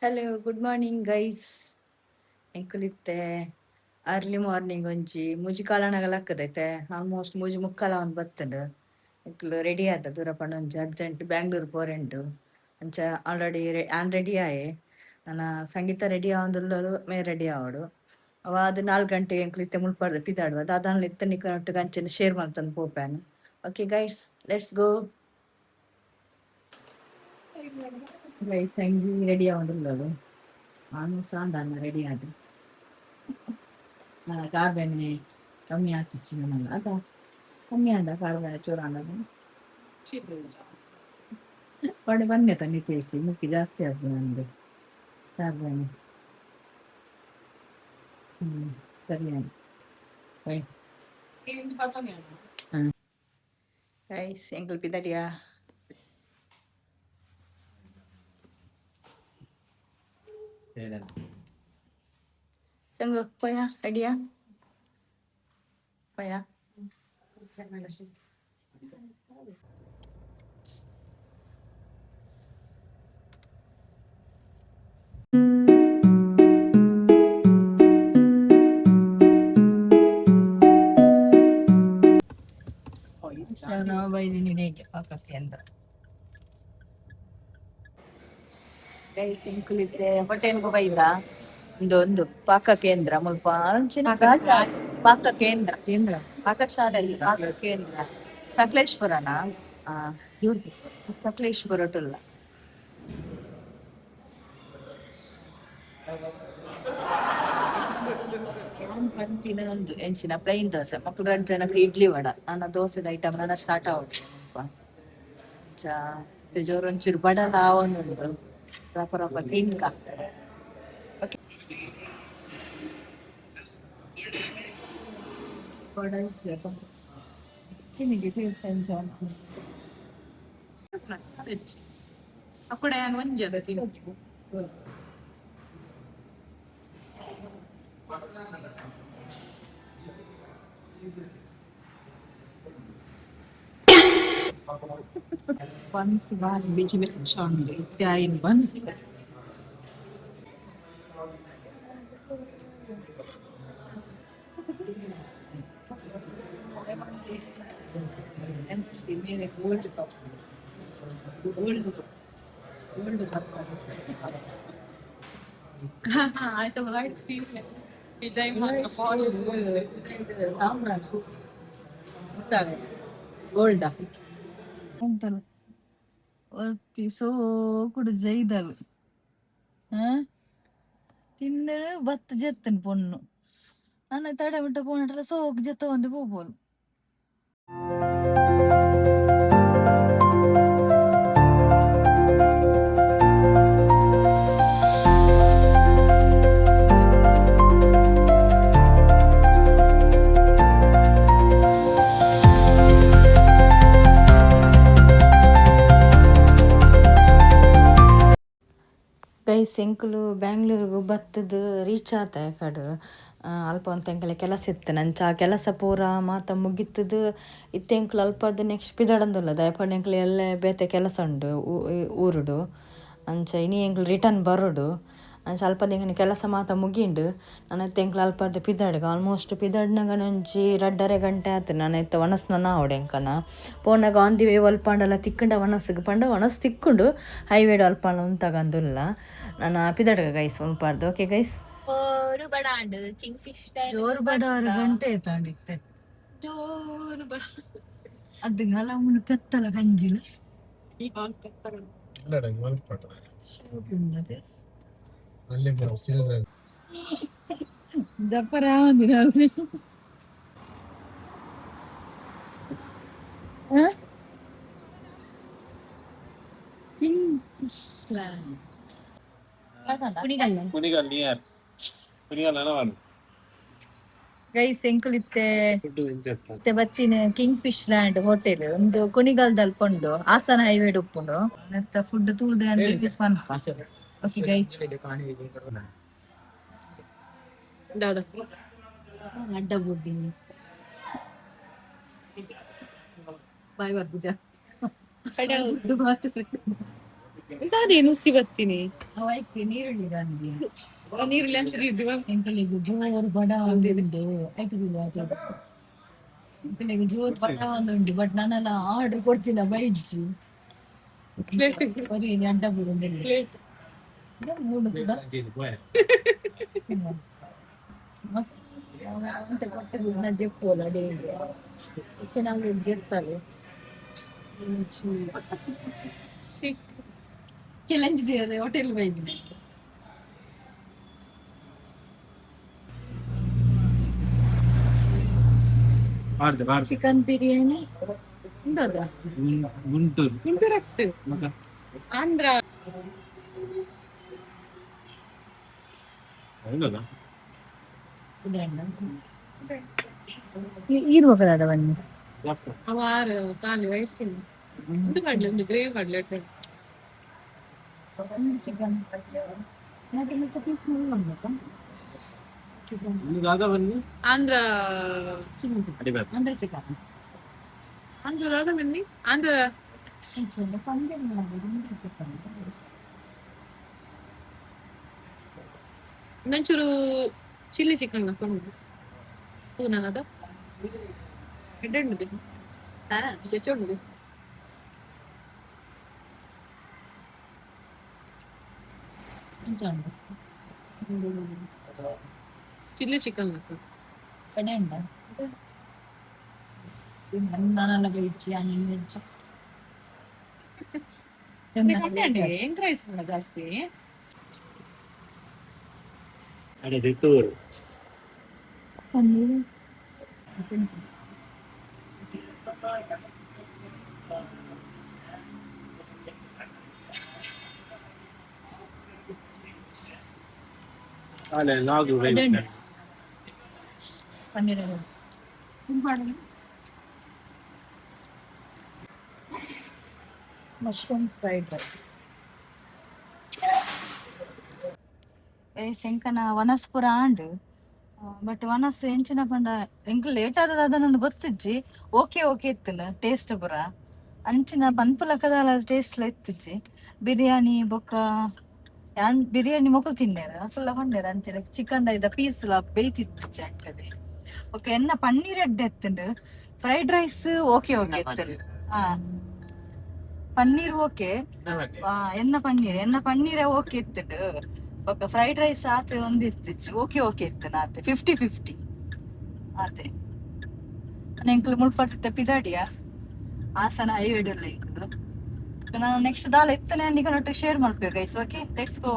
Hello good morning guys. ಎಂಕುಲಿತ್ತೆ early morning ಒಂಜಿ ಮುಜಿ ಕಾಲನಗಲಕ್ಕದೈತೆ ಆಲ್ಮೋಸ್ಟ್ ಮುಜಿ ಮುಕ್ಕಾಲ ಒಂದು ಬತ್ತಂಡು ಎಂಕುಲು ರೆಡಿ ಆದ ದೂರ ಪಂಡ ಒಂಜಿ ಅರ್ಜೆಂಟ್ ಬ್ಯಾಂಗ್ಳೂರ್ ಪೋರೆಂಡು ಅಂಚ ಆಲ್ರೆಡಿ ಆನ್ ರೆಡಿ ಆಯೆ. ನನ್ನ ಸಂಗೀತ ರೆಡಿ ಆವೊಂದುಲ್ಲರು ಮೇ ರೆಡಿ ಆವಡು ಅವ ಅದು 4 ಗಂಟೆ ಎಂಕುಲಿತ್ತೆ ಮುಲ್ಪಾಡ್ದು ಪಿದಾಡುವ ದಾದಾನ್ಲ ಇತ್ತ ನಿಕ್ಕನೊಟ್ಟಿಗೆ ಅಂಚನೆ ಶೇರ್ ಮಾಡ್ತಾನೆ ಪೋಪ್ಯಾನ್. Okay guys, let's go. Guys ಸಂಗಿ ರೆಡಿ ಆವೊಂದುಲ್ಲರು ಆಲ್ಮೋಸ್ಟ್ ಆಂಡಾನ ರೆಡಿ ಆದ ಕಾರ್ಬನೆ ಕಮ್ಮಿ ಆಗ್ತಿಚ್ಚಿ ನನ್ನಲ್ಲ ಅದ ಕಮ್ಮಿ ಆಂಡ ಕಾರ್ಬನೆ ಚೂರು ಆಂಡ ಪಡೆ ಬನ್ನಿ ನಿತೇಶಿ ಮುಕ್ಕಿ ಜಾಸ್ತಿ ಆಗ್ತದೆ ನಂದು ಕಾರ್ಬನೆ. ಸರಿ ಆಯ್ತು ಬೈ. ಗೈಸ್ ಎಂಕಲ್ ಪಿದಡಿಯಾ ಸಂಗು ಪಯ ರೆಡಿಯಾ ಪಯ ನಾವು ಬೈದಿನಿ ಹೇಗೆ ಪಾಕಕ್ಕೆ ಅಂತ ಗೈಸ್ ಎಂಕುಲಿದ್ರೆ ಹೊಟ್ಟೆನ್ಗು ಬೈದ ಒಂದು ಪಾಕ ಕೇಂದ್ರ ಮುಲ್ಪ ಪಾಕ ಕೇಂದ್ರ ಪಾಕಶಾಲೆಯಲ್ಲಿ ಪಾಕ ಕೇಂದ್ರ ಸಕಲೇಶ್ಪುರನ ಸಕಲೇಶ್ಪುರ ಟುಲ್ಲ ಪಂಚಿನ ಒಂದು ಎಂಚಿನ ಪ್ಲೈನ್ ದೋಸೆ ಮಕ್ಕಳು 2 ಜನಕ್ಕೆ ಇಡ್ಲಿ ವಡ ನನ್ನ ದೋಸೆದ ಐಟಮ್ ನನ್ನ ಸ್ಟಾರ್ಟ್ ಆಗುತ್ತೆ ಜೋರು ಒಂಚೂರು ಬಡಲ ಅವನುಂಡು ರಪ ರಪ ತಿನ್ಕ. ಓಕೆ అప్పుడే ಒಂಜದ ಬನ್ಸ್ ಬಾರಿ ಬಿಜಿ ಮಿರ್ಚಂಡ್ ಇತ್ಯಾಯಿನ್ ಬನ್ಸ್ मेरे गोल्ड कप गोल्ड गोल्ड ಆಯ್ತು ವೈಟ್ ಸ್ಟೀಲ್ ಡಿಸೈನ್ ಗೋಲ್ಡ್ ಅಂತಲ್ಲ ಒತ್ತಿ ಸೋ ಕುಡು ಜೈದವು ತಿಂದರೆ ಬತ್ತು ಜತ್ತನ್ ಪೊಣ್ಣು ನನ್ನ ತಡೆ ಬಿಟ್ಟ ಪೋನಟ್ರ ಸೋಕ್ ಜತ್ತ ಒಂದು ಪೋಪೋಲು. ಗೈಸ್ ಎಂಕುಲು ಬ್ಯಾಂಗ್ಳೂರ್ಗು ಬತ್ತದ ರೀಚ್ ಆತ ಕಡು ಅಲ್ಪ ಒಂದು ಎಂಕಲೆ ಕೆಲಸ ಇತ್ತು ನಂಚ ಆ ಕೆಲಸ ಪೂರ ಮಾತ ಮುಗಿತದ ಇತ್ತೆ ಎಂಕುಲು ಅಲ್ಪದ ನೆಕ್ಸ್ಟ್ ಪಿದಡಂದುಲ್ಲ ದಯಪಂಡ ಎಂಕುಲು ಎಲ್ಲ ಬೇತೆ ಕೆಲಸ ಉಂಡು ಊರುಡು ಅಂಚ ಇನಿ ಎಂಕುಲು ರಿಟರ್ನ್ ಬರೋಡು ಅಂಚ ಅಲ್ಪದ ಎಂಕನ ಕೆಲಸ ಮಾತ ಮುಗಿಂಡು ನಾನು ಎತ್ತ ಎಂಕುಲು ಅಲ್ಪದ ಪಿದಾಡಿಗೆ ಆಲ್ಮೋಸ್ಟ್ ಪಿದಾಡಿನಾಗ ಒಂಜಿ 2.5 ಗಂಟೆ ಆಯ್ತು. ನಾನು ಎತ್ತ ವನಸ್ನ ಆವಡೆ ಎಂಕನ ಪೋನಾಗ ಆನ್ ದಿ ವೇ ಒಲ್ಪಾಂಡಲ್ಲ ತಿಕ್ಕಂಡ ವನಸ್ಸಿಗೆ ಪಂಡ ವನಸ್ ತಿಕ್ಕೊಂಡು ಹೈವೇಡ್ ಅಲ್ಪಾಂಡ ಉಂತಾಗಂದುಲ್ಲ ನಾನು ಪಿದಾಡ್ಗ ಗೈಸ್ ಉಂಪಾರ್ದು. ಓಕೆ ಗೈಸ್ ಜೋರು ಬಡಾಂಡು ಕಿಂಗ್ ಫಿಶ್ ಜೋರು ಬಡ 6 ಗಂಟೆ ಆಯ್ತಾಂಡಿತ್ತೆ ಜೋರು ಬಡ ಅದು ಹಲವು ಪೆತ್ತಲ ಕಂಜಿಲು ಜಪ್ಪರ king fish land Kunigal near Kunigal ನನವನ್ ಗೈಸ್ ಎಂಕುಲಿತ್ತೆ ಬತ್ತಿನ ಕಿಂಗ್ ಫಿಶ್ ಲ್ಯಾಂಡ್ ಹೋಟೆಲ್ ಒಂದು ಕುಣಿಗಲ್ದಲ್ಲಿ ಪೊಂಡು ಹಾಸನ ಹೈವೇಡ್ ಉಪ್ಪುಂಡು ನೆತ್ತ ಫುಡ್ ತೂದೆ ರಿಲೀಸ್ ಪನ್ಪ. ಓಕೆ ಗೈಸ್ ಅಡ್ಡ ಬುಡ್ಡಿ ಬಾಯ್ ಬರ್ಬುಜ ಮಾತು ಎಂತಾದೇನು ಹುಸಿ ಬತ್ತೀನಿ ಅವಕ್ಕೆ ನೀರುಳ್ಳಿ ಬಂದಿ ನೀರಲ್ಲಿ ಹಂಚದಿದ್ವ ಎಂಕಲಿಗೆ ಜೋರು ಬಡ ಒಂದುಂಡು ಆಯ್ತದಿಲ್ಲ ಎಂಕಲಿಗೆ ಜೋರು ಬಡ ಒಂದುಂಡು ಬಟ್ ನಾನೆಲ್ಲ ಆರ್ಡರ್ ಕೊಡ್ತಿಲ್ಲ ಬೈಜಿ ಬರೀ ಅಡ್ಡ ಬುರುಂಡೆಲ್ಲ ಮೂಡು ಕೂಡ ಮಸ್ತ್ ಅಂತ ಕೊಟ್ಟು ನಾ ಜೆಪ್ಪೋಲ್ಲ ಡೇಗೆ ಮತ್ತೆ ನಾವು ಜೆಪ್ತಾರೆ ಕೆಲಂಜಿದೆ ಹೋಟೆಲ್ ಬೈದಿನಿ ಚಿಕನ್ ಬಿರಿಯಾನಿ ಎಂತದ ಗುಂಟೂರು ಗುಂಟೂರು ಆಂಧ್ರ ಇರ್ಬೇಕದ ಬನ್ನಿ ಅವಾರು ಖಾಲಿ ವಯಸ್ಸಿನ ಇದು ಮಾಡ್ಲಿ ಒಂದು ಗ್ರೇವ್ ಮಾಡ್ಲಿ ಚಿಕನ್ ಮತ್ತೆ ಪೀಸ್ ಮಾಡ್ಬೇಕಾ ಆಂಧ್ರ ಅಂದ್ರೆ ಚಿಕನ್ ಆಂಧ್ರ ಬನ್ನಿ ಆಂಧ್ರ ಪಂದ್ಯ ಚಿಕನ್ ಇನ್ನೊಂಚೂರು ಚಿಲ್ಲಿ ಚಿಕನ್ ಹಾಕೊಂಡು ನಂಗದ ಎಡ್ಡೆಡ್ದು ಬೆಚ್ಚೋಡ್ದು ಚಿಲ್ಲಿ ಚಿಕನ್ ಹಾಕು ಕಡೆ ಉಂಟ ನಾನೆಲ್ಲ ವೆಜ್ ನೀನು ವೆಜ್ ಹೆಂಗ್ ರೈಸ್ ಮಾಡ ಜಾಸ್ತಿ paneer paneer mushroom fried rice ಎಂಕನ ವನಸ್ಪುರ ಆಂಡ್ ಬಟ್ ವನಸ್ ಎಂಚಿನ ಪಂಡ ಎಂಕ್ ಲೇಟ್ ಆದದ ಅದನ್ನೊಂದು ಗೊತ್ತಿಜ್ಜಿ ಓಕೆ ಓಕೆ ಇತ್ತನ ಟೇಸ್ಟ್ ಪುರ ಅಂಚಿನ ಪನ್ಪುಲಕದ ಟೇಸ್ಟ್ ಇತ್ತಿಜ್ಜಿ ಬಿರಿಯಾನಿ ಬೊಕ್ಕ ಯಾನ್ ಬಿರಿಯಾನಿ ಮೊಕಲು ತಿನ್ನೇರ ಫುಲ್ಲ ಪಂಡೇರ ಅಂಚಿನ ಚಿಕನ್ ಇದ್ದ ಪೀಸ್ ಬೇಯ್ತಿತ್ತಿಜ್ಜಿ ಆಗ್ತದೆ ಓಕೆ ಎನ್ನ ಪನ್ನೀರ್ ಎಡ್ಡೆ ಎತ್ತಂಡು ಫ್ರೈಡ್ ರೈಸ್ ಓಕೆ ಓಕೆ ಎತ್ತದು ಪನ್ನೀರ್ ಓಕೆ ಎನ್ನ ಪನ್ನೀರೇ ಓಕೆ ಇತ್ತಂಡು ಬೊಕ್ಕ ಫ್ರೈಡ್ ರೈಸ್ ಆತೆ ಒಂದು ಇತ್ತಿಜ್ಜಿ ಓಕೆ ಓಕೆ ಇತ್ತನ ಆತೆ 50-50 ಆತೆ ಎಂಕ್ಲು ಮುಳ್ಪಡ್ತಿತ್ತೆ ಪಿದಾಡಿಯ ಹಾಸನ ಹೈವೇಡಲ್ಲ ಎಂಕ್ಲು ನಾನು ನೆಕ್ಸ್ಟ್ ದಾಲ ಇತ್ತನೆ ನಿಗ ನೊಟ್ಟಿಗೆ ಶೇರ್ ಮಾಡ್ಬೇಕು guys okay let's go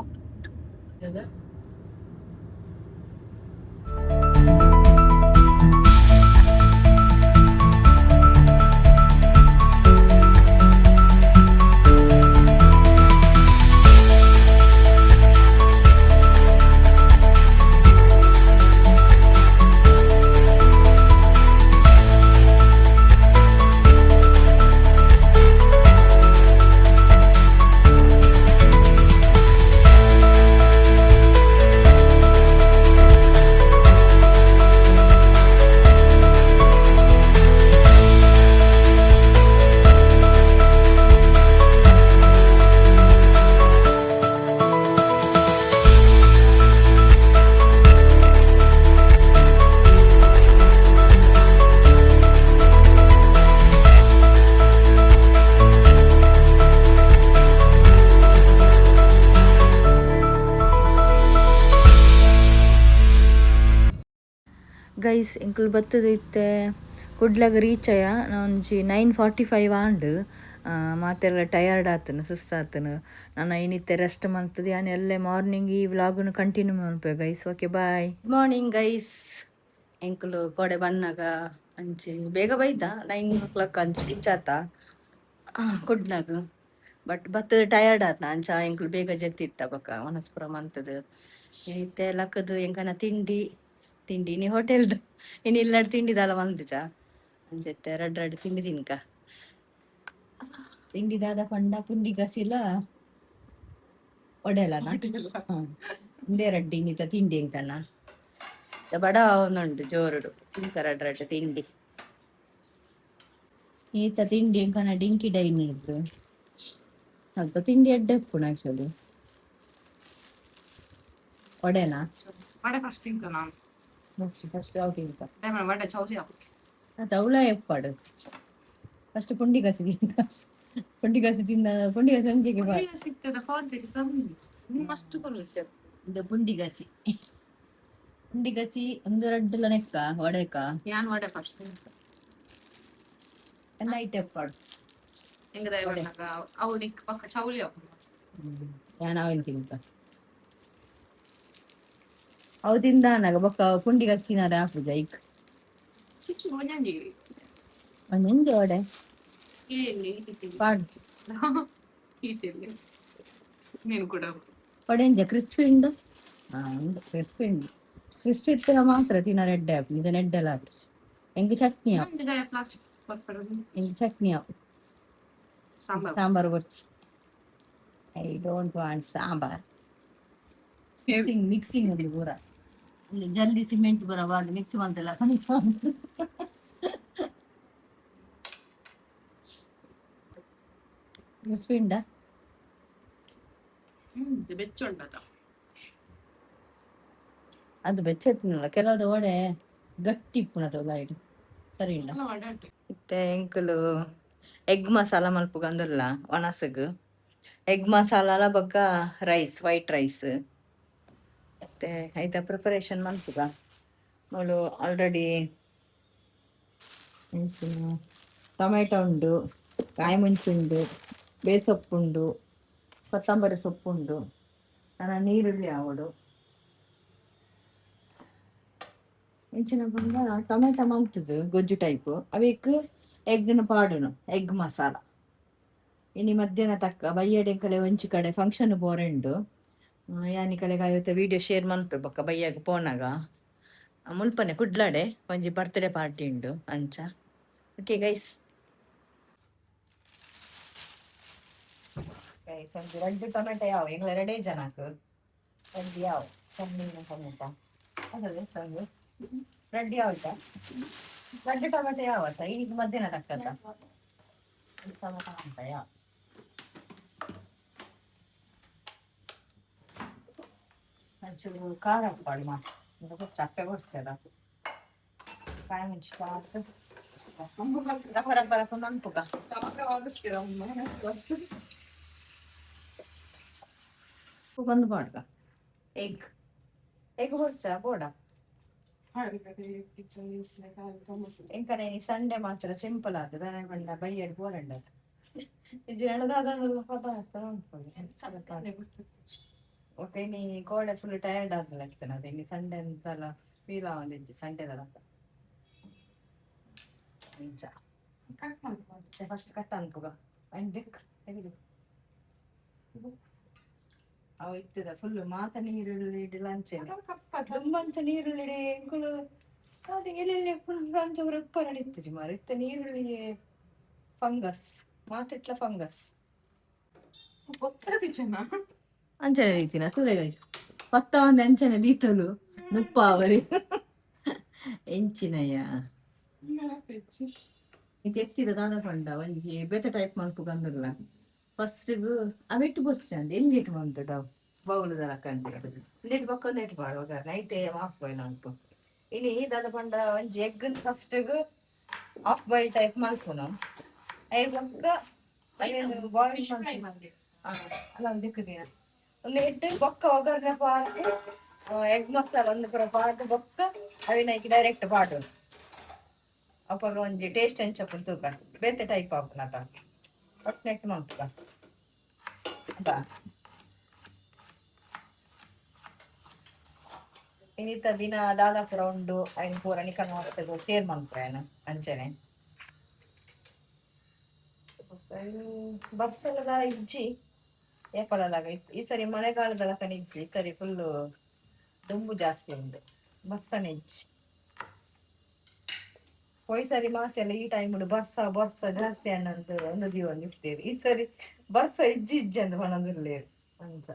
guys ಎಂಕುಲು ಬತ್ತದ ಇತ್ತೆ ಕುಡ್ಲಾಗ ರೀಚ್ ಆಯ ಒಂಜಿ 9:45 ಆಂಡ್ ಮಾತೆಲ್ಲ ಟಯರ್ಡ್ ಆತನು ಸುಸ್ತಾತನು ನಾನು ಏನಿತ್ತೆ ರೆಸ್ಟ್ ಮಾಡ್ತದೆ ನಾನು ಎಲ್ಲೇ ಮಾರ್ನಿಂಗ್ ಈ ವ್ಲಾಗನ್ನು ಕಂಟಿನ್ಯೂ ಮಾಡ್ಬೇಕು guys okay bye morning guys ಎಂಕುಲು ಕೊಡೆ ಬಣ್ಣಗ ಅಂಚಿ ಬೇಗ ಬೈದ 9 o'clock ಅಂಚಿ ರೀಚ್ ಆತ ಕುಡ್ಲಾಗ ಬಟ್ ಬತ್ತದ ಟಯರ್ಡ್ ಆತ ಅಂಚ ಎಂಕುಲು ಬೇಗ ಜೆತ್ತಿತ್ತ ಬೊಕ ಮನಸ್ಪುರ ಮಂತದ ಏನಿತ್ತೆ ಲಕ್ಕದು ಎಂಕನ ತಿಂಡಿ ನೀ ಹೋಟೆಲ್ದು ಇನ್ನು ಇಲ್ಲಾಡ್ ತಿಂಡಿದಲ್ಲ ಮಂದಿಜ ಅಂಚೆತ್ತೆ ರಡ್ ತಿಂಡಿ ತಿನ್ಕ ತಿಂಡಿದಾದ ಪಂಡ ಪುಂಡಿ ಗಸಿಲ ಒಡೆಯಲನ ಇಂದೇ ರಡ್ಡಿ ಇನ್ನಿತ ತಿಂಡಿ ಎಂಕನ ಬಡ ಒಂದುಂಡು ಜೋರುಡು ತಿನ್ಕ ರಡ್ ತಿಂಡಿ ಈತ ತಿಂಡಿ ಎಂಕನ ಡಿಂಕಿ ಡೈನಿ ಇದ್ದು ಸ್ವಲ್ಪ ತಿಂಡಿ ಎಡ್ಡೆ ಉಪ್ಪುಣ ಆಕ್ಚುಲಿ ಒಡೆನಾ ವಡೆ ಫಸ್ಟ್ ತಿಂತ ನಾನು ಫಸ್ಟ್ ಯಾವ ತಿಂತ ವಡೆ ಚೌಸಿ ಅದು ಅವಳ ಎಪ್ಪಾಡು ಫಸ್ಟ್ ಪುಂಡಿ ಕಸಿ ತಿಂತ ಪುಂಡಿ ಕಸಿ ತಿಂದ ಪುಂಡಿ ಕಸಿ ಒಂಜಿಗೆ ಸಿಗ್ತದೆ ಫಾರ್ಟಿಗೆ ಕಮ್ಮಿ ಮಸ್ತ್ ಕೊಡುತ್ತೆ ಇದು ಪುಂಡಿ ಕಸಿ ಪುಂಡಿ ಕಸಿ ಒಂದು ರಡ್ಡುಲ ನೆಕ್ಕ ಒಡೆಕ ಯಾನ್ ವಡೆ ಫಸ್ಟ್ ನೈಟ್ ಎಪ್ಪಾಡು ಹೆಂಗದ ಅವನಿಗೆ ಪಕ್ಕ ಚೌಲಿ ಯಾಣ ಅವನ್ ತಿಂತ ಅವು ತಿಂದಾನಾಗ ಬೊಕ್ಕ ಪುಂಡಿ ಕಸಿನಾರ ಹಾಕುದ ಈಗ ಚಿಚ್ಚು ಒಂಜಿ ಒಂದೊಂದು ಒಡೆ ಇಲ್ಲಿ ಪಾಡು ಈತಿಲ್ಲಿ ನೀನು ಕೂಡ ಒಡೆಂಜ ಕ್ರಿಸ್ಪಿ ಉಂಡು ಉಂಡು ಕ್ರಿಸ್ಪಿ ಉಂಡು ಕ್ರಿಸ್ಪಿ ಇತ್ತಲ ಮಾತ್ರ ತಿನ್ನ ರೆಡ್ಡೆ ಹಾಕು ನಿಜ ನೆಡ್ಡೆಲ್ಲ ಹಾಕಿ ಹೆಂಗೆ ಚಟ್ನಿ ಹಾಕು ಪ್ಲಾಸ್ಟಿಕ್ ಹೆಂಗೆ ಚಟ್ನಿ ಹಾಕು ಸಾಂಬಾರು ಬರ್ಚಿ I don't want sambar mixing ಒಂದು ಪೂರ ಜಲ್ದಿ ಸಿಮೆಂಟ್ ಬರಬಾರ್ದು ಮಿಕ್ಸ್ ಮಂತೆಲ್ಲ ಕ್ರಿಸ್ಪಿ ಉಂಡ ಬೆಚ್ಚ ಉಂಟದ ಅದು ಬೆಚ್ಚೆತ್ತಿನಲ್ಲ ಕೆಲವದು ಒಡೆ ಗಟ್ಟಿ ಇಪ್ಪುಣದ ಲೈಟ್ ಸರಿ ಇಲ್ಲ ಮತ್ತೆ ಎಂಕಲು ಎಗ್ ಮಸಾಲ ಮಲ್ಪುಗಂದುಲ್ಲ ಒಣಸಗ್ ಎಗ್ ಮಸಾಲ ಬೊಕ್ಕ ರೈಸ್ ವೈಟ್ ರೈಸ್ ಮತ್ತೆ ಐತ ಪ್ರಿಪರೇಷನ್ ಮಲ್ಪುಗ ಅವಳು ಆಲ್ರೆಡಿ ಟೊಮೆಟೊ ಉಂಡು ಕಾಯಿ ಮುಂಚಿ ಉಂಡು ಬೇಸೊಪ್ಪು ಉಂಡು ಕೊತ್ತಂಬರಿ ಸೊಪ್ಪು ಉಂಡು ನನ್ನ ನೀರುಳ್ಳಿ ಅವಡು ಇಂಚಿನ ಬಂದ ಟೊಮೆಟೊ ಮಂತದ್ದು ಗೊಜ್ಜು ಟೈಪ್ ಅವೇಕ್ ಎಗ್ನ ಪಾಡುನು ಎಗ್ ಮಸಾಲ ಇನಿ ಮಧ್ಯಾಹ್ನ ತಕ್ಕ ಬಯ್ಯಡೆ ಕಲೆ ಒಂಚಿ ಕಡೆ ಫಂಕ್ಷನ್ ಬೋರೆಂಡು ಯಾನಿ ಕಲೆಗೆ ಆಯ್ತು ವಿಡಿಯೋ ಶೇರ್ ಮನ್ಪೆ ಬೊಕ್ಕ ಬಯ್ಯಾಗ ಪೋನಾಗ ಮುಲ್ಪನೆ ಕುಡ್ಲಾಡೆ ಒಂಜಿ ಬರ್ತ್ಡೇ ಪಾರ್ಟಿ ಉಂಡು ಅಂಚ ಓಕೆ ಗೈಸ್ ಗೈಸ್ ಒಂಜಿ ರೆಡ್ ಟೊಮೆಟೊ ಯಾವ ಎಂಗ್ಲ ಎರಡೇ ಜನಕ್ಕೆ ಒಂಜಿ ಯಾವ ಸಣ್ಣ ಟೊಮೆಟೊ ಅದಲ್ಲ ಸಂಗು ರೆಡ್ ಯಾವತ್ತ ರೆಡ್ ಟೊಮೆಟೊ ಯಾವತ್ತ ಈಗ ಮಧ್ಯಾಹ್ನ ತಕ್ಕತ್ತ ಟೊಮೆಟೊ ಅಂತ ಯಾವ ಒಂಚೂರು ಖಾರ ಹಾಕ್ಬಾರ್ದು ಮಾತ್ರ ಚಪ್ಪೆ ಕೊಡ್ತೇಲ್ಲ ಕಾಯಿ ಮುಂಚೆ ಬರಪ್ಪ ಮನ್ಪುಗ ಬಂದು ಬಾಡ್ಗ ಎಗ್ ಎಗ್ ಹೊಡ್ಚ ಬೋಡ ಎಂಕನೆ ಸಂಡೆ ಮಾತ್ರ ಸಿಂಪಲ್ ಆದ ಬಂಡ ಬೈಯಡ್ ಬೋರಂಡ ಓಕೆ ನೀ ಗೋಡೆ ಫುಲ್ ಟಯರ್ಡ್ ಆದ್ಮೇಲೆ ಆಗ್ತಾನೆ ಅದೇ ನೀ ಸಂಡೆ ಅಂತೆಲ್ಲ ಫೀಲ್ ಆವಂದಿಜ್ಜಿ ಸಂಡೆದಲ್ಲ ನಿಜ ಫಸ್ಟ್ ಕಟ್ ಅನ್ಪುಗ ಅಂಡ್ ದಿಕ್ ತೆಗಿದು ಅವು ಇತ್ತದ ಫುಲ್ ಮಾತ ನೀರುಳ್ಳಿ ಲಂಚೆ ತುಂಬಂಚ ನೀರುಳ್ಳಿ ಎಂಕುಲು ಸ್ಟಾರ್ಟಿಂಗ್ ಎಲ್ಲೆಲ್ಲಿ ಫುಲ್ ಲಂಚ ಉಪ್ಪರ ನಿತ್ತಿಜಿ ಮಾರು ಇತ್ತ ನೀರುಳ್ಳಿ ಫಂಗಸ್ ಮಾತಿಟ್ಲ ಫಂಗಸ್ ಅಂಚನೆ ರೀತಿನ ತುಳೆಗೈ ಪತ್ತ ಒಂದು ಅಂಚನೆ ದೀತಲು ನುಪ್ಪ ಅವರಿ ಎಂಚಿನಯ್ಯ ಇದು ಎತ್ತಿದ ದಾದ ಪಂಡ ಒಂಜಿ ಬೆತ್ತ ಟೈಪ್ ಮಲ್ಪು ಬಂದಿಲ್ಲ ಫಸ್ಟ್ಗು ಅವೆಟ್ಟು ಬರ್ಚಂದ ಎಲ್ಲಿಟ್ಟು ಬಂತು ಡವ್ ಬೌಲದ ಕಂಡು ನೆಟ್ ಬಕ್ಕ ನೆಟ್ ಮಾಡುವಾಗ ನೈಟೇ ಹಾಫ್ ಬಾಯ್ಲ್ ಅನ್ಪು ಇಲ್ಲಿ ದಾದ ಪಂಡ ಒಂಜಿ ಎಗ್ ಫಸ್ಟ್ಗು ಹಾಫ್ ಬಾಯ್ಲ್ ಟೈಪ್ ಮಲ್ಪುನು ಐದು ಬೊಕ್ಕ ಬಾಯ್ಲ್ ಅಲ್ಲ ದಿಕ್ಕದಿನ ಒಂದು ಎಟ್ಟು ಬೊಕ್ಕ ಒಗ್ಗರಣೆ ಪಾಡು ಎಗ್ ಮಸಾಲ ಒಂದು ಪುರ ಪಾಡು ಬೊಕ್ಕ ಅವಿನೈಕಿ ಡೈರೆಕ್ಟ್ ಪಾಡು ಅಪ್ಪ ಒಂಜಿ ಟೇಸ್ಟ್ ಹೆಂಚಪ್ಪ ತೂಕ ಬೇತೆ ಟೈಪ್ ಆಪುನತ ಫಸ್ಟ್ ನೆಟ್ ಮಾಡ್ತದ ಇನ್ನಿತ್ತ ದಿನ ದಾದ ಪುರ ಉಂಡು ಐನ್ ಪೂರ ನಿಕನ್ ಮಾಡ್ತದ ಶೇರ್ ಮಾಡ್ತಾಯನ ಅಂಚನೆ ಬರ್ಸಲದ ಇಜ್ಜಿ ಏಪಲದಾಗ ಈ ಸರಿ ಮಳೆಗಾಲದ ಕಣ ಇಜ್ಜಿ ಈ ಸರಿ ಫುಲ್ಲು ದುಂಬು ಜಾಸ್ತಿ ಉಂಟು ಬಸ್ಸನೆ ಇಜ್ಜಿ ಹೋಯ್ ಸರಿ ಮಾತೆಲ್ಲ ಈ ಟೈಮ್ ಬರ್ಸ ಜಾಸ್ತಿ ಅನ್ನಂತ ಒಂದು ಜೀವ ನಿಡ್ತೇವೆ ಈ ಸರಿ ಬರ್ಸ ಇಜ್ಜಿ ಅಂತ ಮನದಿರ್ಲೇರು ಅಂತ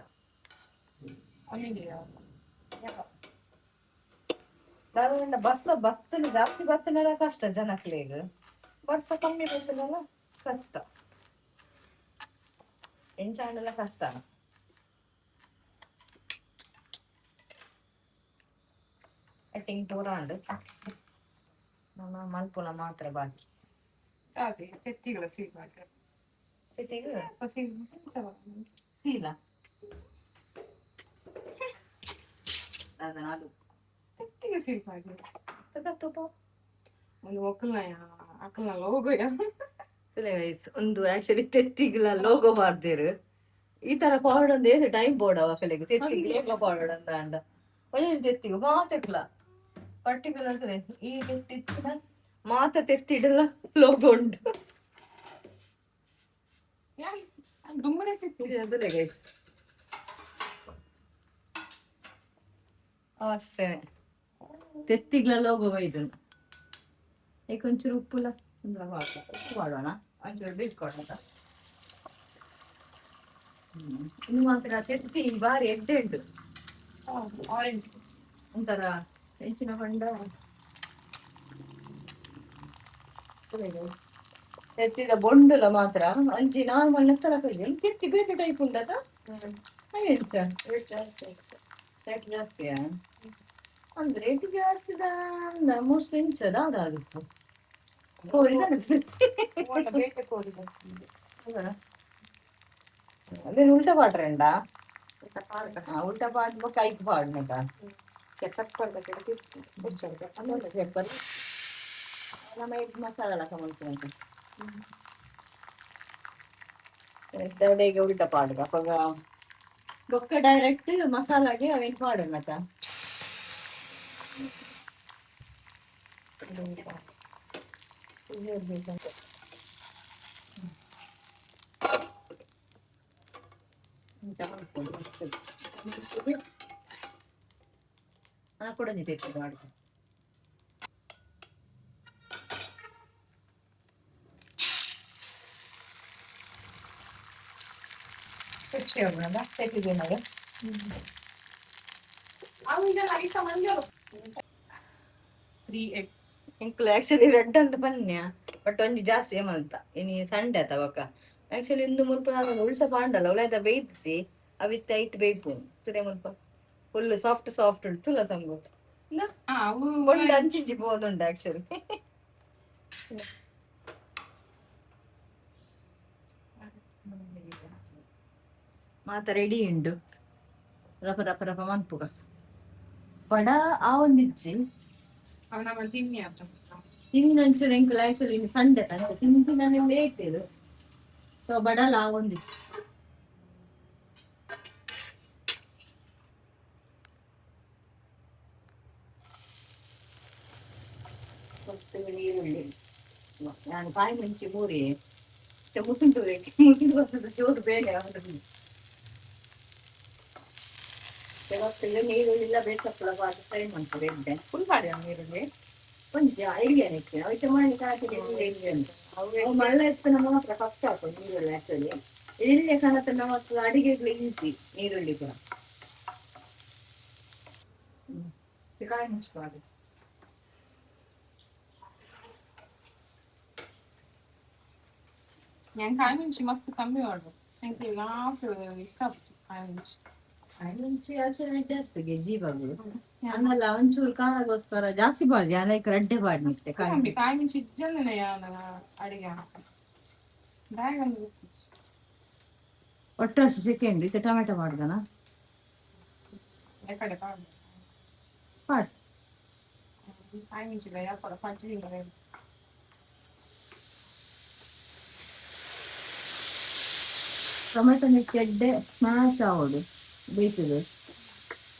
ದಾರುಂಡ ಬರ್ಸ ಬತ್ತನ ಜಾಸ್ತಿ ಬತ್ತನೆಲ್ಲ ಕಷ್ಟ ಜನಕ್ಲೇಗ ಬರ್ಸ ಕಮ್ಮಿ ಬತ್ತನೆಲ್ಲ ಕಷ್ಟ ಎಂಚಾಂಡೆಲ್ಲ ಕಷ್ಟ. ಕಟ್ಟಿಂಗ್ ಟೂರಾಂಡ್ ನಮ್ಮ ಮಲ್ಪುನ ಮಾತ್ರ ಬಾಕಿ. ಅದೇ ಎತ್ತಿಗಳ ಸೀಲ್ ಮಾಡ್ತಾರೆ. ಎತ್ತಿಗೆ ಸೀಲ ಅದು ಎತ್ತಿಗೆ ಸೀಲ್ ಮಾಡಿ ತುಪ್ಪ ಒಂದು ಅಕ್ಕಲ ಲೋಗೋಯ ಒಂದು ಆಕ್ಚುಲಿ ತೆತ್ತಿಗಳ ಲೋಗೋ ಮಾಡ್ದಿರು ಈ ತರ ಪೌಡರ್ ಅಂದ್ರೆ ಟೈಮ್ ಬೋರ್ಡ್ ಅಸಲಿಗೆ ತೆತ್ತಿಗೆ ಲೋಗೋ ಪೌಡರ್ ಅಂತ ಅಂಡ ಒಳ್ಳೆ ತೆತ್ತಿಗೆ ಮಾತೆಕ್ಲ ಪರ್ಟಿಕ್ಯುಲರ್ ಈ ತೆತ್ತಿನ ಮಾತ ತೆತ್ತಿಡಲ್ಲ ಲೋಗೋ ಉಂಟು ದುಮ್ಮನೆ ತೆತ್ತಿ ಅದನ್ನೇ ಗೈಸ್ ಅಷ್ಟೇ ತೆತ್ತಿಗಳ ಲೋಗೋ ಇದು ಈಗ ಒಂಚೂರು ಉಪ್ಪುಲ ಉಪ್ಪು ಮಾಡೋಣ ಒಂಚೂರು ಬಿಟ್ಕೊಡೋಣ. ಇನ್ನು ಮಾತ್ರ ತೆತ್ತಿ ಬಾರಿ ಎಡ್ಡೆ ಉಂಟು ಆರೆಂಜ್ ಒಂಥರ ಹೆಂಚಿನ ಕೊಂಡ ತೆತ್ತಿದ ಬೊಂಡುಲ ಮಾತ್ರ ಅಂಚಿ ನಾರ್ಮಲ್ ನೆತ್ತರ ತೆತ್ತಿ ಬೇರೆ ಟೈಪ್ ಉಂಟದ ಹೆಂಚ ರೇಟ್ ಜಾಸ್ತಿಯಾ ಅಂದ್ರೆ ರೇಟ್ ಜಾಸ್ತಿದ ಮೋಸ್ಟ್ ಹೆಂಚದ ಅದಾಗಿತ್ತು ಅದೇ ಉಲ್ಟಾ ಪಾಡ್ರೆಂಡ ಉಲ್ಟಾ ಪಾಡ್ ಕೈಕ್ ಪಾಡ್ನಕ ನಮ್ಮ ಮಸಾಲ ಕಮಲ್ಸಿನಂತೆ ತವಡೆಗೆ ಉಲ್ಟಾ ಪಾಡ್ಗ ಅಪ್ಪಗ ಬೊಕ್ಕ ಡೈರೆಕ್ಟ್ ಮಸಾಲಾಗೆ ಅವೇನು ಪಾಡನಕ ಹಣ ಕೂಡ ನಿಂತೈತೆ ಮಾಡಿ ಆಕ್ಚುಲಿ ರೆಡ್ ಅಂತ ಬನ್ಯ ಬಟ್ ಒಂಜಿ ಜಾಸ್ತಿ ಏಮಂತ ಇನಿ ಸಂಡೆ ತವಕ ಆಕ್ಚುಲಿ ಇಂದು ಮುಲ್ಪ ಉಲ್ಟ ಪಾಂಡಲ್ಲ ಒಳ್ಳೆದ ಬೇಯ್ದಿಸಿ ಅವಿತ್ತ ಐಟ್ ಬೇಯ್ಪು ತುಡೆ ಮುಲ್ಪ ಫುಲ್ ಸಾಫ್ಟ್ ಸಾಫ್ಟ್ ಉಂಟು ತುಲ ಸಂಗು ಒಂದು ಅಂಚಿಂಚಿ ಬೋದುಂಡು ಆಕ್ಚುಲಿ ಮಾತ ರೆಡಿ ಉಂಡು ರಪ ರಪ ರಪ ಮನ್ಪುಗ ಪಡ ಆ ಒಂದಿಜ್ಜಿ ತಿನ್ನಂಚೂರು ಎಂಕಲ್ ಆಕ್ಚುಲಿ ಸಂಡೆ ತಂದೆ ತಿಂತಿನ ಲೇಟ್ ಇದು ಸೊ ಬಡಲ ಆ ಒಂದಿಜ್ಜಿ ಈರುಳ್ಳಿ ನಾನು ಕಾಯಿ ಮುಂಚಿ ಮೂರಿ ಮುಸುಂಟು ಮುಗಿದು ಬರ್ತದೆ ಜೋರು ಬೇಗ ಕೆಲವೊತ್ತಿಲ್ಲ ನೀರುಳ್ಳಿಲ್ಲ ಬೇಸಪ್ಪಳ ಬಾರಿ ಫ್ರೈ ಮಾಡ್ತಾರೆ ಎಡ್ಡೆ ಫುಲ್ ಮಾಡಿ ನೀರುಳ್ಳಿ ಕೊಂಚ ಐಡಿಯಾ ನಿಕ್ಕೆ ಅವಕ್ಕೆ ಮಾಡಿ ಕಾಟಿಗೆ ಅವು ಮಳ್ಳ ಎತ್ತನ ಮಾತ್ರ ಕಷ್ಟ ಆಗ್ತದೆ ನೀರುಳ್ಳಿ ಆಕ್ಚುಲಿ ಇಲ್ಲೇ ಕಣತನ ಮತ್ತು ಅಡಿಗೆಗಳು ಈಸಿ ನೀರುಳ್ಳಿ ಕೂಡ ಕಾಯಿ ಮುಚ್ಚಿಬಾರ್ದು ഞാൻ കായമിഞ്ചി മസ്ത് കമ്മി വേണം എനിക്ക് ഇഷ്ടം കായമിഞ്ചി ಕಾಯಿಮುಂಚಿ ಆಚರಣೆ ಜಾಸ್ತಿಗೆ ಜೀವಗಳು ಹಂಗಲ್ಲ ಒಂಚೂರು ಖಾರಗೋಸ್ಕರ ಜಾಸ್ತಿ ಬಾಳ್ದಿ ಲೈಕ್ ರಡ್ಡೆ ಬಾಡ್ನಿಸ್ತೆ ಕಾಯಮಿಂಚಿ ಇಜ್ಜಂದನೆ ಅಡಿಗೆ ಒಟ್ಟು ಅಷ್ಟು ಸೆಕೆಂಡ್ ಇದು ಟೊಮೆಟೊ ಮಾಡ್ದನ ಪಾಡ್ ಕಾಯಮಿಂಚಿ ಯಾಪಡ ಪಂಚಿ ಟೊಮೆಟೊ ಮಿರ್ಚಿ ಎಡ್ಡೆ ಸ್ಮ್ಯಾಶ್ ಆಗೋದು ಬೇಯ್ತದೆ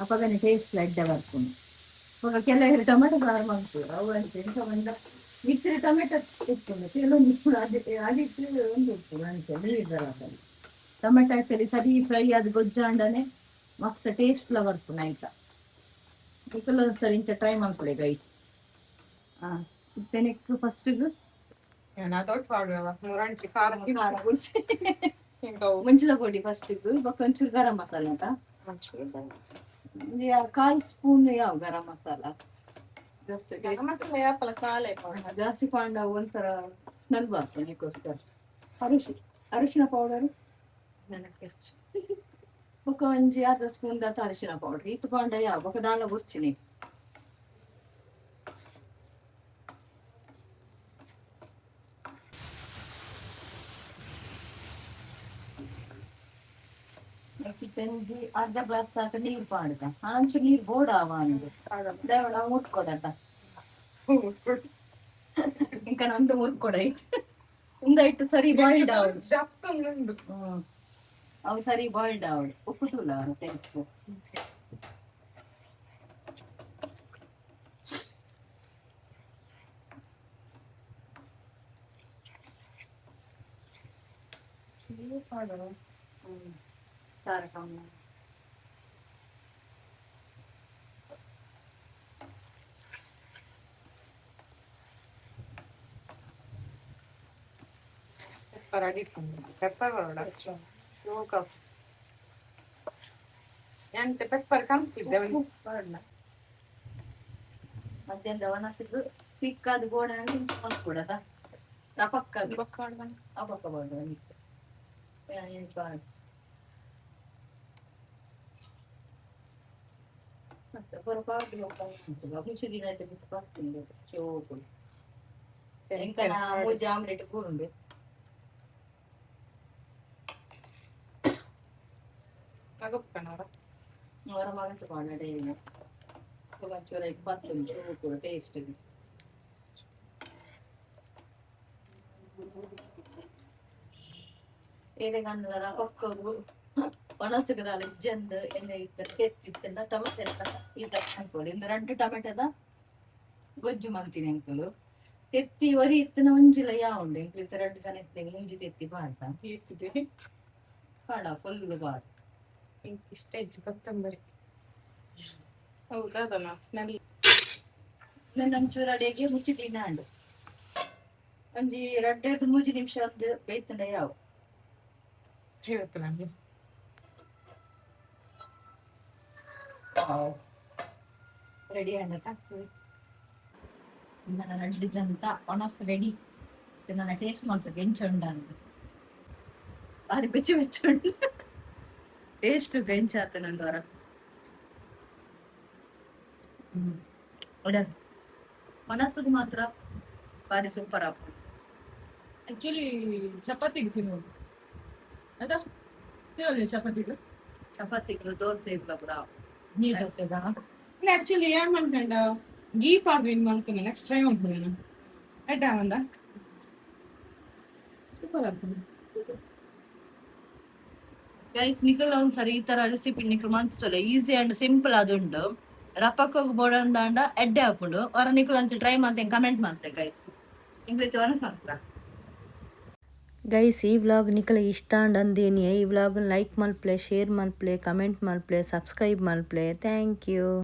ಅಪ್ಪಗನೆ ಟೇಸ್ಟ್ ಎಡ್ಡೆ ಬರ್ಕೊಂಡು ಇವಾಗ ಕೆಲವರು ಟೊಮೆಟೊ ಸಾರು ಮಾಡ್ತಾರೆ ಅವು ಅಂತ ಎಂತ ಬಂದ ಮಿಕ್ಸಿರಿ ಟೊಮೆಟೊ ಇಟ್ಕೊಂಡು ಕೆಲವೊಂದು ಇಟ್ಕೊಂಡು ಅದಿಟ್ಟು ಒಂದು ಇಟ್ಕೊಂಡು ಅಂತ ನೀರು ಬರೋದಲ್ಲಿ ಟೊಮೆಟೊ ಆಕ್ಚುಲಿ ಸರಿ ಫ್ರೈ ಅದು ಗೊಜ್ಜಾಂಡನೆ ಮಸ್ತ್ ಟೇಸ್ಟ್ಲ ಬರ್ಕೊಂಡು ಆಯ್ತಾ ಕೆಲವೊಂದು ಸರಿ ಇಂಚ ಟ್ರೈ ಮಾಡ್ಕೊಳ್ಳಿ ಗೈ ಮತ್ತೆ ನೆಕ್ಸ್ಟ್ ಫಸ್ಟಿಗೆ ನಾ ದೊಡ್ಡ ಪಾಡುವ ಮೂರಂಚಿ ಖಾರ ಖಾರ ಗುಡ್ಸಿ ಮುಂಚಿದ ಪೊಡಿ ಫಸ್ಟ್ ಒಂಚೂರು ಗರಂ ಮಸಾಲೆ ಅಂತ ಕಾಲ್ ಸ್ಪೂನ್ ಯಾವ ಗರಂ ಮಸಾಲ ಮಸಾಲೆ ಯಾಪಲ ಕಾಲೆ ಜಾಸ್ತಿ ಪಾಂಡ ಒಂಥರ ಸ್ಮೆಲ್ ಬರ್ತದೆ ಅದಕ್ಕೋಸ್ಕರ ಅರಿಶಿನ ಪೌಡರ್ ನನಗೆ ಹೆಚ್ಚು ఒక ಒಂಜಿ ಅರ್ಧ ಸ್ಪೂನ್ ದಾತ ಅರಿಶಿನ ಪೌಡರ್ ಇತ್ತು ಪಂಡ ಯಾವ ఒక దానిలో కూర్చుని పెంచి అర్ధ గ్లాస్ దాకా నీరు పాడుతా అంచు నీరు బోడావా అందు ದೇವಳ ಮುಟ್ಕೊಡಟ ఇంకా నందు ముట్టుಕೊಡೈ ఉందైట్ సరి బాయిల్డ్ ఆవుడు ಜಪ್ತುಂಡು అవి సరి బాయిల్డ్ ఆవుడు ఉప్పు తూలా తెలుసుకో కారకమ్మ ಪೆಪ್ಪರ್ ಅಡಿಟ್ಕೊಂಡು ಪೆಪ್ಪರ್ ಬರೋಡ ಕಪ್ ಎಂತ ಪೆಪ್ಪರ್ ಕಂಪಿದ್ದೆ మధ్యాహ్నం రవాణాసికు పిక్ అది కూడా కూడా ఆ పక్క ఆ పక్క పడదు పొరపాటు చోపుడు ఇంకా మూజి ఆమ్లెట్ కూరుంది వరమాగించుకోండి మంచిగా పత్తుంది చూపుడు టేస్ట్ ಏನೇ ಗಂಡರ ಪಕ್ಕವು ಒಣಸುಗದ ಜಂದು ಎಣ್ಣೆ ಇತ್ತು ಕೆತ್ತಿತ್ತಂದ ಟೊಮೆಟೊ ಇದ್ದ ಅನ್ಕೊಳ್ಳಿ ಇಂದು 2 ಟೊಮೆಟೊದ ಗೊಜ್ಜು ಮಾಡ್ತೀನಿ ಅಂಕಲು ಎತ್ತಿ ಒರಿ ಇತ್ತಿನ ಒಂಜಿಲ ಯಾವುಂಡು ಇಂಕ್ಲು 2 ಜನ ಇರ್ತೇನೆ ಮುಂಜಿ ತೆತ್ತಿ ಬಾಡ್ತಾ ಇರ್ತಿದೆ ಬಾಡ ಫುಲ್ ಬಾಡ್ ಇಷ್ಟ ಹೆಚ್ಚು ಕೊತ್ತಂಬರಿ ಹೌದಾ ಸ್ಮೆಲ್ ಒಂಚೂರು ಅಡಿಗೆ ಮುಚ್ಚಿ ತಿನ್ನಾಂಡು ಒಂಜಿ 2-3 ನಿಮಿಷ ಒಂದು ಬೇಯ್ತಂಡ ಯಾವ ಹೇಳ್ತು ನನಗೆ ರೆಡಿ ಆಂಡ ನನ್ನ 2 ಜಂತ ಒಣಸ್ ರೆಡಿ ನನ್ನ ಟೇಸ್ಟ್ ಮಾಡ್ತದೆ ಬೆಂಚುಂಡ ಅಂತ ಬಾರಿ ಬೆಚ್ಚ ಬೆಚ್ಚುಂಡು ಟೇಸ್ಟ್ ಬೆಂಚ್ ಆತ ನಂದು ಹೊರ ಒಣಸುದು ಮಾತ್ರ ಬಾರಿ ಸೂಪರ್ ಆಪ ಆಕ್ಚುಲಿ ಚಪಾತಿಗೆ ತಿನ್ನೋದು ಆಯ್ತಾ ತಿನ್ನೋದು ಚಪಾತಿಗೆ ದೋಸೆ ಇಲ್ಲ ಬ್ರಾ ನೀರು ದೋಸೆಗ ಆಕ್ಚುಲಿ ಏನ್ ಮಾಡ್ಕೊಂಡ ಗೀ ಪಾಡ್ದು ಇನ್ ಮಾಡ್ತೀನಿ ನೆಕ್ಸ್ಟ್ ಟ್ರೈ ಮಾಡ್ತೀನಿ ನಾನು ಆಯ್ತಾ ಒಂದ ಸೂಪರ್ ಆಗ್ತದೆ ಗೈಸ್ ನಿಖಲ್ ಒಂದ್ಸರಿ ಈ ತರ ರೆಸಿಪಿ ನಿಖಲ್ ಮಂತ್ಸಲ್ಲ ಈಸಿ ಅಂಡ್ ಸಿಂಪಲ್ ಅದುಂಡು ರಪ್ಪಕ್ಕೋಗಿ ಬೋಡಂದಾಂಡ ಎಡ್ಡೆ ಹಾಕೊಂಡು ಅವರ ನಿಖಲ್ ಒಂಚೂರು ಟ್ರೈ ಮಾಡ್ತೇನೆ ಕಮೆಂಟ್ ಮಾಡ್ತೇನೆ ಗೈಸ್ ಇಂಗ್ಲಿಷ್ ಮಾಡ್ತಾ ಗೈಸ್ ಈ ವ್ಲಾಗ್ ನಿಖಲಿಗೆ ಇಷ್ಟ ಅಂದೇನಿ ಈ ವ್ಲಾಗ್ ಲೈಕ್ ಮಲ್ಪ್ಲೆ ಶೇರ್ ಮಲ್ಪ್ಲೆ ಕಮೆಂಟ್ ಮಲ್ಪ್ಲೆ ಸಬ್ಸ್ಕ್ರೈಬ್ ಮಲ್ಪ್ಲೆ ಥ್ಯಾಂಕ್ ಯು